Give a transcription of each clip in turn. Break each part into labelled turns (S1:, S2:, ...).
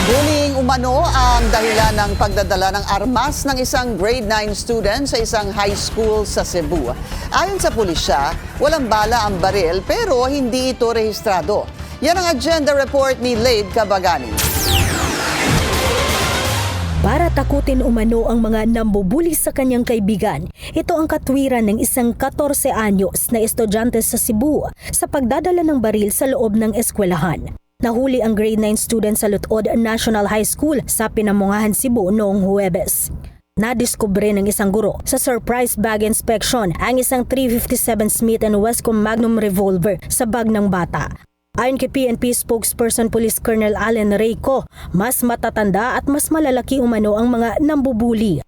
S1: Bullying umano ang dahilan ng pagdadala ng armas ng isang grade 9 student sa isang high school sa Cebu. Ayon sa pulisya, walang bala ang baril pero hindi ito rehistrado. Yan ang agenda report ni Lade Cabagani.
S2: Para takutin umano ang mga nambubuli sa kanyang kaibigan, ito ang katwiran ng isang 14 anyos na estudyante sa Cebu sa pagdadala ng baril sa loob ng eskwelahan. Nahuli ang grade 9 student sa Lutod National High School sa Pinamungahan, Cebu noong Huwebes. Nadiskubre ng isang guro sa surprise bag inspection ang isang .357 Smith & Wesson Magnum revolver sa bag ng bata. Ayon kay PNP spokesperson Police Colonel Allen Reyco, mas matatanda at mas malalaki umano ang mga nambubuli.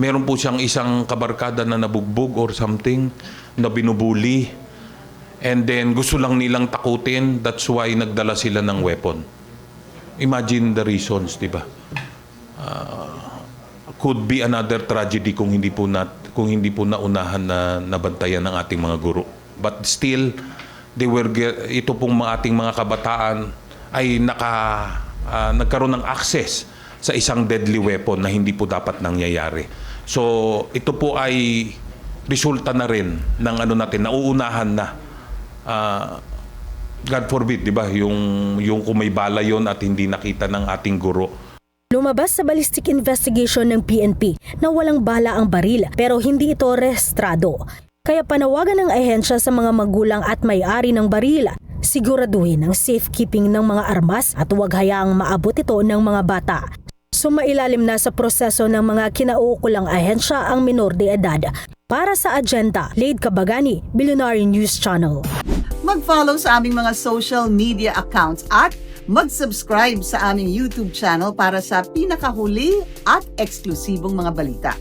S3: Meron po siyang isang kabarkada na nabugbog or something na binubuli. And then gusto lang nilang takutin, that's why nagdala sila ng weapon. Imagine the reasons, di ba? Could be another tragedy kung hindi po naunahan na nabantayan ng ating mga guro. But still, ito pong ating mga kabataan ay nagkaroon ng access sa isang deadly weapon na hindi po dapat nangyayari. So ito po ay resulta na rin ng nauunahan na. God forbid, di ba? Yung kung may bala yon at hindi nakita ng ating guro.
S2: Lumabas sa ballistic investigation ng PNP na walang bala ang baril pero hindi ito rehistrado. Kaya panawagan ng ahensya sa mga magulang at may-ari ng baril, siguraduhin ang safekeeping ng mga armas at huwag hayaang maabot ito ng mga bata. Sumailalim na sa proseso ng mga kinauukulang ahensya ang minor de edad. Para sa agenda, Lade Cabagani, Billionaire News Channel.
S1: Mag-follow sa aming mga social media accounts at mag-subscribe sa aming YouTube channel para sa pinakahuli at eksklusibong mga balita.